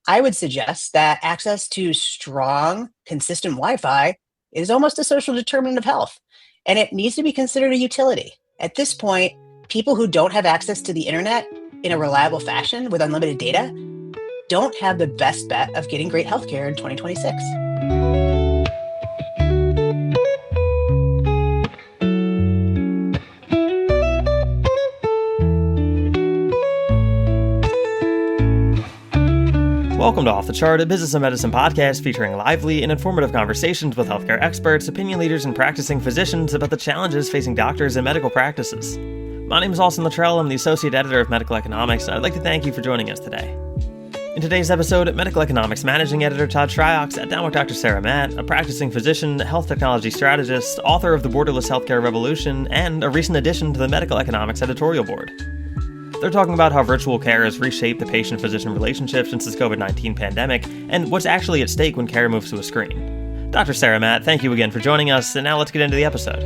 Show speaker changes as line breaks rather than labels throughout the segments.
I would suggest that access to strong, consistent Wi-Fi is almost a social determinant of health, and it needs to be considered a utility. At this point, people who don't have access to the internet in a reliable fashion with unlimited data don't have the best bet of getting great healthcare in 2026.
Welcome to Off the Chart, a business and medicine podcast featuring lively and informative conversations with healthcare experts, opinion leaders, and practicing physicians about the challenges facing doctors and medical practices. My name is Austin Littrell. I'm the Associate Editor of Medical Economics, and I'd like to thank you for joining us today. In today's episode, Medical Economics Managing Editor Todd Shryock sat down with Dr. Sarah Matt, a practicing physician, health technology strategist, author of the Borderless Healthcare Revolution, and a recent addition to the Medical Economics Editorial Board. They're talking about how virtual care has reshaped the patient-physician relationship since this COVID-19 pandemic, and what's actually at stake when care moves to a screen. Dr. Sarah Matt, thank you again for joining us, and now let's get into the episode.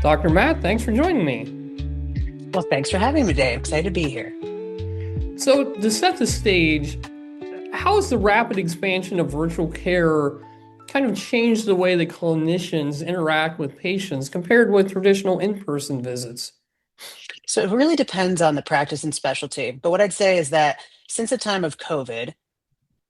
Dr. Matt, thanks for joining me.
Well, thanks for having me today. I'm excited to be here.
So, to set the stage, how has the rapid expansion of virtual care kind of changed the way that clinicians interact with patients compared with traditional in-person visits?
So it really depends on the practice and specialty. But what I'd say is that since the time of COVID,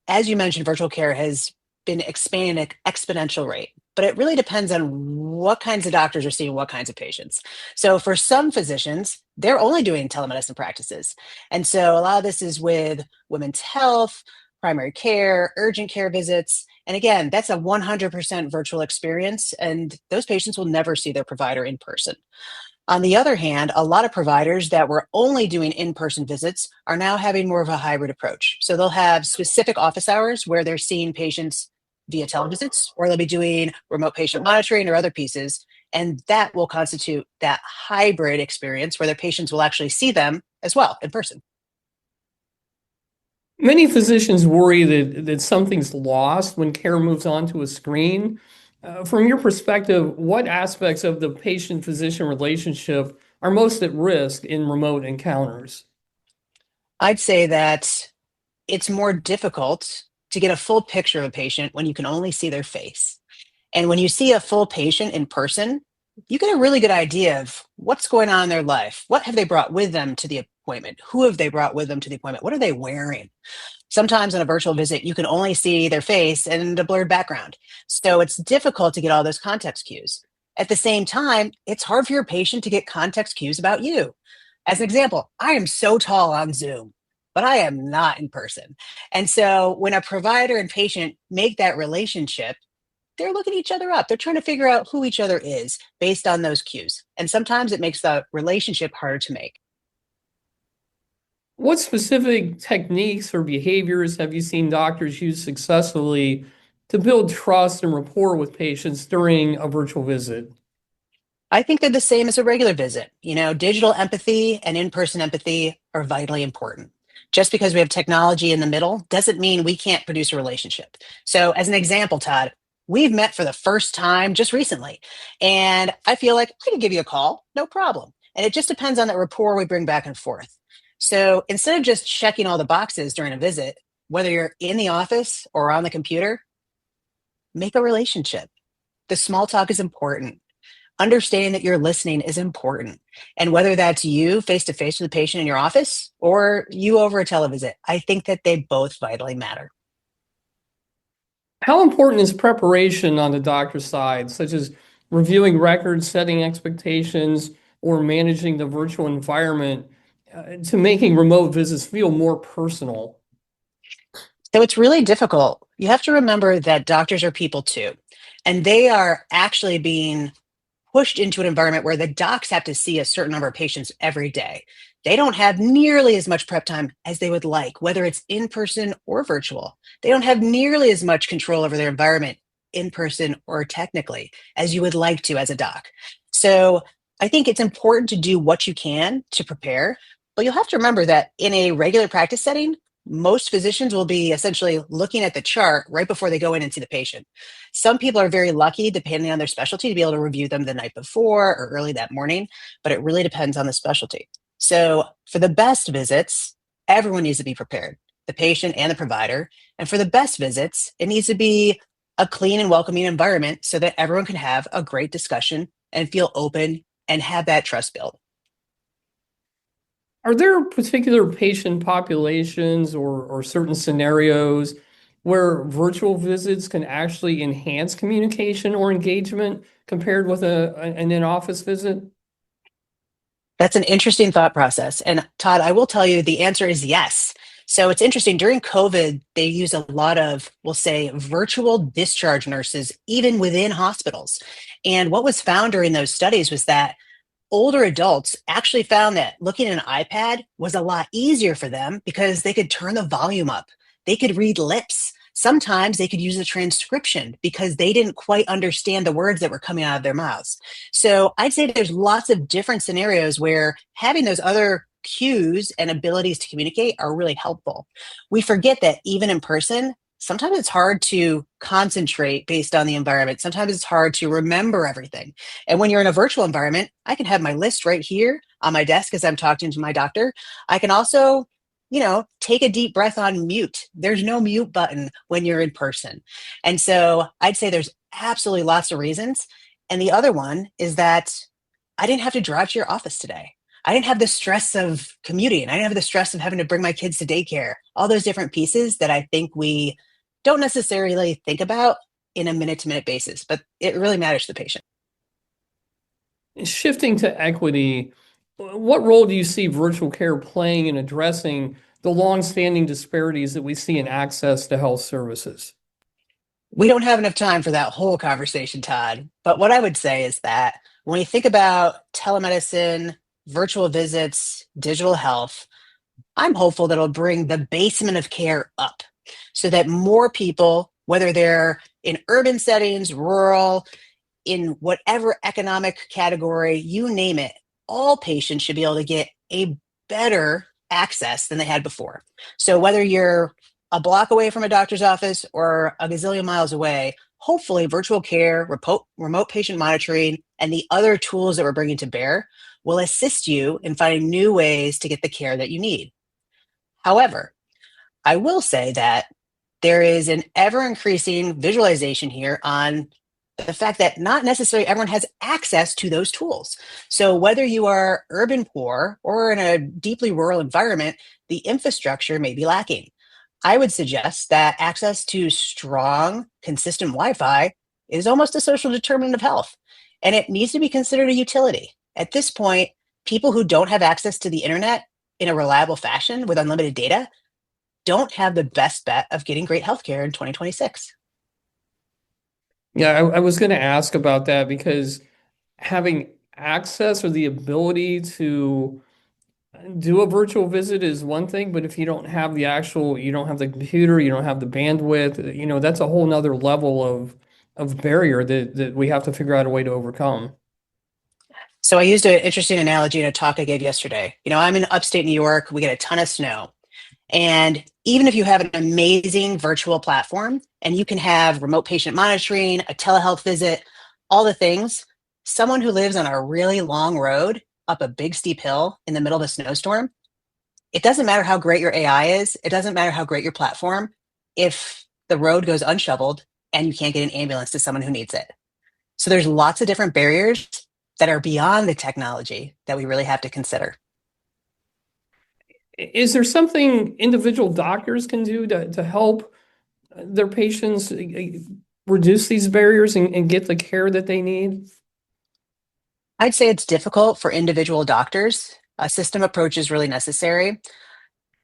as you mentioned, virtual care has been expanding at an exponential rate. But it really depends on what kinds of doctors are seeing what kinds of patients. So for some physicians, they're only doing telemedicine practices. And so a lot of this is with women's health, primary care, urgent care visits. And again, that's a 100% virtual experience, and those patients will never see their provider in person. On the other hand, a lot of providers that were only doing in-person visits are now having more of a hybrid approach. So they'll have specific office hours where they're seeing patients via televisits, or they'll be doing remote patient monitoring or other pieces, and that will constitute that hybrid experience where their patients will actually see them as well in person.
Many physicians worry that something's lost when care moves onto a screen. From your perspective, what aspects of the patient-physician relationship are most at risk in remote encounters?
I'd say that it's more difficult to get a full picture of a patient when you can only see their face. And when you see a full patient in person, you get a really good idea of what's going on in their life. What have they brought with them to the appointment? Who have they brought with them to the appointment? What are they wearing? Sometimes in a virtual visit, you can only see their face and a blurred background. So it's difficult to get all those context cues. At the same time, it's hard for your patient to get context cues about you. As an example, I am so tall on Zoom, but I am not in person. And so when a provider and patient make that relationship, they're looking each other up. They're trying to figure out who each other is based on those cues. And sometimes it makes the relationship harder to make.
What specific techniques or behaviors have you seen doctors use successfully to build trust and rapport with patients during a virtual visit?
I think they're the same as a regular visit. Digital empathy and in-person empathy are vitally important. Just because we have technology in the middle doesn't mean we can't produce a relationship. So as an example, Todd, we've met for the first time just recently, and I feel like I could give you a call, no problem. And it just depends on that rapport we bring back and forth. So instead of just checking all the boxes during a visit, whether you're in the office or on the computer, make a relationship. The small talk is important. Understanding that you're listening is important. And whether that's you face-to-face with the patient in your office or you over a televisit, I think that they both vitally matter.
How important is preparation on the doctor's side, such as reviewing records, setting expectations, or managing the virtual environment to making remote visits feel more personal?
So it's really difficult. You have to remember that doctors are people too, and they are actually being pushed into an environment where the docs have to see a certain number of patients every day. They don't have nearly as much prep time as they would like, whether it's in person or virtual. They don't have nearly as much control over their environment in person or technically as you would like to as a doc. So I think it's important to do what you can to prepare, but you'll have to remember that in a regular practice setting, most physicians will be essentially looking at the chart right before they go in and see the patient. Some people are very lucky, depending on their specialty, to be able to review them the night before or early that morning, but it really depends on the specialty. So for the best visits, everyone needs to be prepared, the patient and the provider. And for the best visits, it needs to be a clean and welcoming environment so that everyone can have a great discussion and feel open and have that trust built.
Are there particular patient populations or certain scenarios where virtual visits can actually enhance communication or engagement compared with an in-office visit?
That's an interesting thought process. And Todd, I will tell you the answer is yes. So it's interesting. During COVID, they use a lot of, we'll say, virtual discharge nurses, even within hospitals. And what was found during those studies was that older adults actually found that looking at an iPad was a lot easier for them because they could turn the volume up. They could read lips. Sometimes they could use a transcription because they didn't quite understand the words that were coming out of their mouths. So I'd say there's lots of different scenarios where having those other cues and abilities to communicate are really helpful. We forget that even in person, sometimes it's hard to concentrate based on the environment. Sometimes it's hard to remember everything. And when you're in a virtual environment, I can have my list right here on my desk as I'm talking to my doctor. I can also, take a deep breath on mute. There's no mute button when you're in person. And so I'd say there's absolutely lots of reasons. And the other one is that I didn't have to drive to your office today. I didn't have the stress of commuting. I didn't have the stress of having to bring my kids to daycare. All those different pieces that I think we don't necessarily think about in a minute-to-minute basis, but it really matters to the patient.
Shifting to equity, what role do you see virtual care playing in addressing the long-standing disparities that we see in access to health services?
We don't have enough time for that whole conversation, Todd. But what I would say is that when you think about telemedicine, virtual visits, digital health, I'm hopeful that it'll bring the basement of care up so that more people, whether they're in urban settings, rural, in whatever economic category, you name it, all patients should be able to get a better access than they had before. So whether you're a block away from a doctor's office or a gazillion miles away, hopefully virtual care, remote patient monitoring, and the other tools that we're bringing to bear will assist you in finding new ways to get the care that you need. However, I will say that there is an ever-increasing visualization here on the fact that not necessarily everyone has access to those tools. So whether you are urban poor or in a deeply rural environment, the infrastructure may be lacking. I would suggest that access to strong, consistent Wi-Fi is almost a social determinant of health, and it needs to be considered a utility. At this point, people who don't have access to the internet in a reliable fashion with unlimited data don't have the best bet of getting great healthcare in 2026.
Yeah, I was going to ask about that because having access or the ability to do a virtual visit is one thing, but if you don't have you don't have the computer, you don't have the bandwidth, that's a whole nother level of barrier that we have to figure out a way to overcome.
So I used an interesting analogy in a talk I gave yesterday. I'm in upstate New York. We get a ton of snow. And even if you have an amazing virtual platform and you can have remote patient monitoring, a telehealth visit, all the things, someone who lives on a really long road up a big steep hill in the middle of a snowstorm, it doesn't matter how great your AI is. It doesn't matter how great your platform if the road goes unshoveled and you can't get an ambulance to someone who needs it. So there's lots of different barriers that are beyond the technology that we really have to consider.
Is there something individual doctors can do to help their patients reduce these barriers and get the care that they need?
I'd say it's difficult for individual doctors. A system approach is really necessary.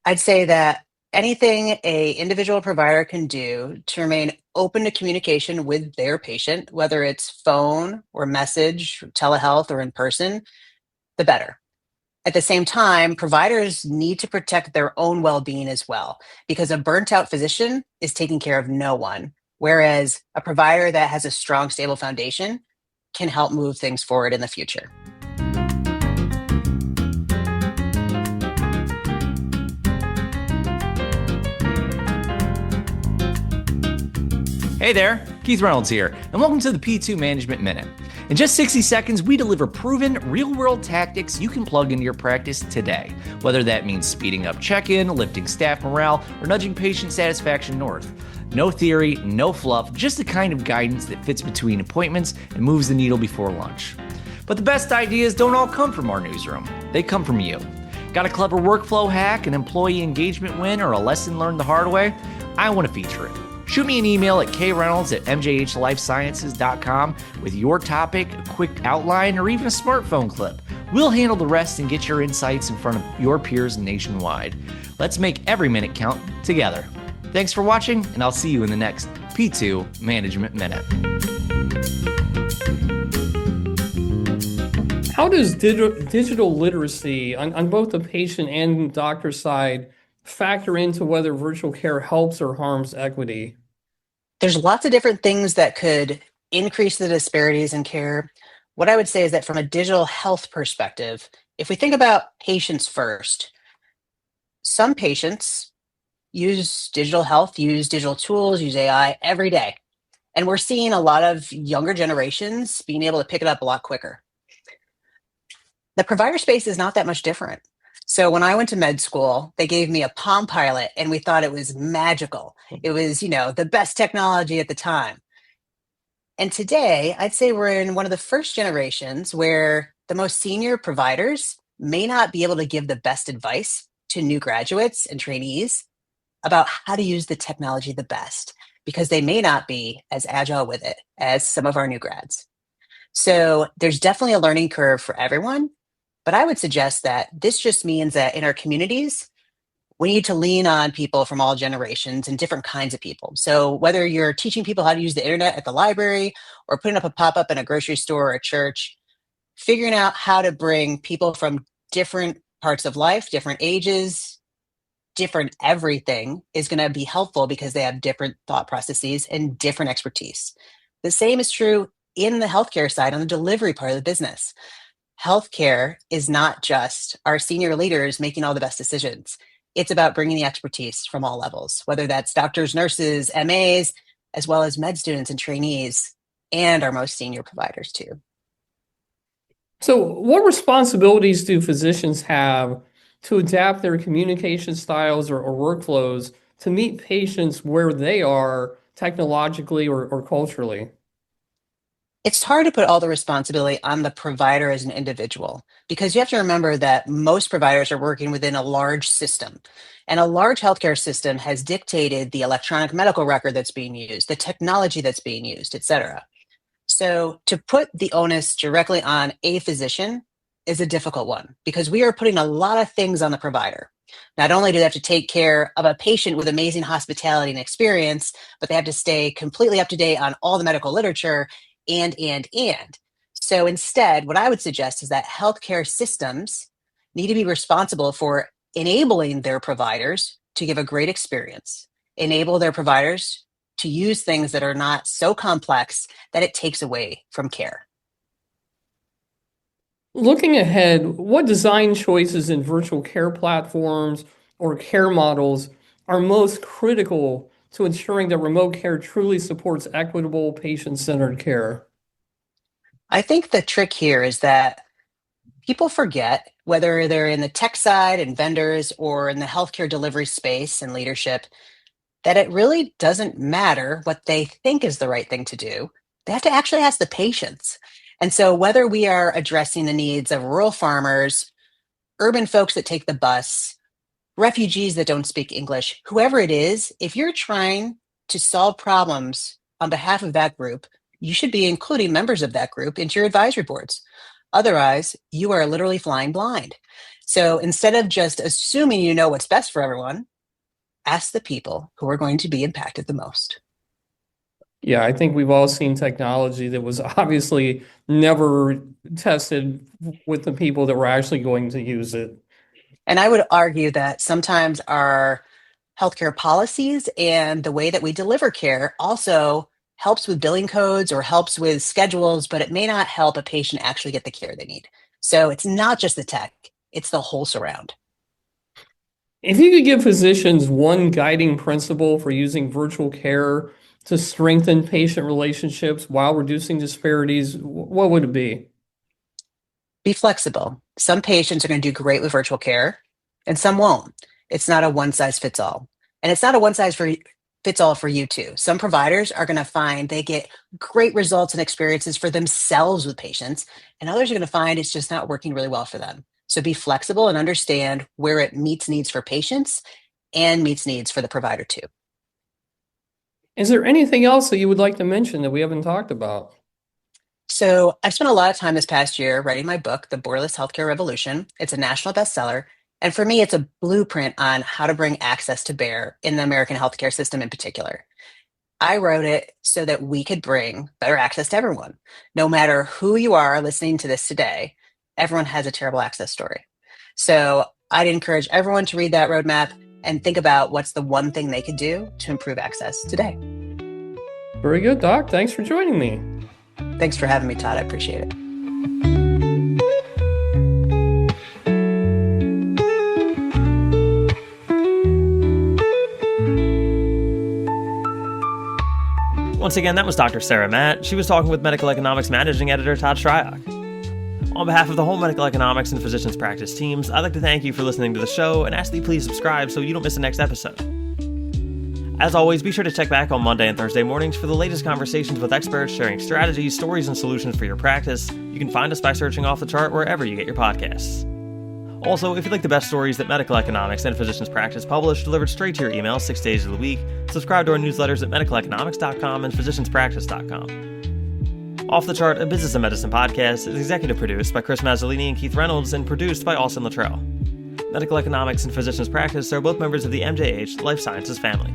I'd say that anything a individual provider can do to remain open to communication with their patient, whether it's phone or message, telehealth, or in person, the better. At the same time, providers need to protect their own well-being as well, because a burnt-out physician is taking care of no one, whereas a provider that has a strong, stable foundation can help move things forward in the future.
Hey there, Keith Reynolds here, and welcome to the P2 Management Minute. In just 60 seconds, we deliver proven, real-world tactics you can plug into your practice today, whether that means speeding up check-in, lifting staff morale, or nudging patient satisfaction north. No theory, no fluff, just the kind of guidance that fits between appointments and moves the needle before lunch. But the best ideas don't all come from our newsroom. They come from you. Got a clever workflow hack, an employee engagement win, or a lesson learned the hard way? I want to feature it. Shoot me an email at kreynolds@mjhlifesciences.com with your topic, a quick outline, or even a smartphone clip. We'll handle the rest and get your insights in front of your peers nationwide. Let's make every minute count together. Thanks for watching, and I'll see you in the next P2 Management Minute.
How does digital literacy on both the patient and doctor side factor into whether virtual care helps or harms equity?
There's lots of different things that could increase the disparities in care. What I would say is that from a digital health perspective, if we think about patients first, some patients use digital health, use digital tools, use AI every day. And we're seeing a lot of younger generations being able to pick it up a lot quicker. The provider space is not that much different. So when I went to med school, they gave me a Palm Pilot and we thought it was magical. It was, the best technology at the time. And today, I'd say we're in one of the first generations where the most senior providers may not be able to give the best advice to new graduates and trainees about how to use the technology the best, because they may not be as agile with it as some of our new grads. So there's definitely a learning curve for everyone. But I would suggest that this just means that in our communities, we need to lean on people from all generations and different kinds of people. So whether you're teaching people how to use the internet at the library or putting up a pop-up in a grocery store or a church, figuring out how to bring people from different parts of life, different ages, different everything is going to be helpful because they have different thought processes and different expertise. The same is true in the healthcare side on the delivery part of the business. Healthcare is not just our senior leaders making all the best decisions. It's about bringing the expertise from all levels, whether that's doctors, nurses, MAs, as well as med students and trainees, and our most senior providers too.
So what responsibilities do physicians have to adapt their communication styles or workflows to meet patients where they are technologically or culturally?
It's hard to put all the responsibility on the provider as an individual, because you have to remember that most providers are working within a large system, and a large healthcare system has dictated the electronic medical record that's being used, the technology that's being used, et cetera. So to put the onus directly on a physician is a difficult one, because we are putting a lot of things on the provider. Not only do they have to take care of a patient with amazing hospitality and experience, but they have to stay completely up to date on all the medical literature and. So instead, what I would suggest is that healthcare systems need to be responsible for enabling their providers to give a great experience, enable their providers to use things that are not so complex that it takes away from care.
Looking ahead, what design choices in virtual care platforms or care models are most critical to ensuring that remote care truly supports equitable, patient-centered care?
I think the trick here is that people forget, whether they're in the tech side and vendors or in the healthcare delivery space and leadership, that it really doesn't matter what they think is the right thing to do. They have to actually ask the patients. And so whether we are addressing the needs of rural farmers, urban folks that take the bus, refugees that don't speak English, whoever it is, if you're trying to solve problems on behalf of that group, you should be including members of that group into your advisory boards. Otherwise, you are literally flying blind. So instead of just assuming you know what's best for everyone, ask the people who are going to be impacted the most.
Yeah, I think we've all seen technology that was obviously never tested with the people that were actually going to use it.
And I would argue that sometimes our healthcare policies and the way that we deliver care also helps with billing codes or helps with schedules, but it may not help a patient actually get the care they need. So it's not just the tech, it's the whole surround.
If you could give physicians one guiding principle for using virtual care to strengthen patient relationships while reducing disparities, what would it be?
Be flexible. Some patients are going to do great with virtual care and some won't. It's not a one size fits all. And it's not a one size fits all for you too. Some providers are going to find they get great results and experiences for themselves with patients, and others are going to find it's just not working really well for them. So be flexible and understand where it meets needs for patients and meets needs for the provider too.
Is there anything else that you would like to mention that we haven't talked about?
So I've spent a lot of time this past year writing my book, The Borderless Healthcare Revolution. It's a national bestseller. And for me, it's a blueprint on how to bring access to bear in the American healthcare system in particular. I wrote it so that we could bring better access to everyone. No matter who you are listening to this today, everyone has a terrible access story. So I'd encourage everyone to read that roadmap and think about what's the one thing they could do to improve access today.
Very good, Doc. Thanks for joining me.
Thanks for having me, Todd. I appreciate it.
Once again, that was Dr. Sarah Matt. She was talking with Medical Economics Managing Editor Todd Shryock. On behalf of the whole medical economics and physicians practice teams, I'd like to thank you for listening to the show and ask that you please subscribe so you don't miss the next episode. As always, be sure to check back on Monday and Thursday mornings for the latest conversations with experts sharing strategies, stories, and solutions for your practice. You can find us by searching Off the Chart wherever you get your podcasts. Also, if you'd like the best stories that medical economics and physicians practice publish delivered straight to your email 6 days of the week, subscribe to our newsletters at medicaleconomics.com and physicianspractice.com. Off the Chart, a business and medicine podcast, is executive produced by Chris Mazzolini and Keith Reynolds and produced by Austin Littrell. Medical economics and physicians practice are both members of the MJH Life Sciences family.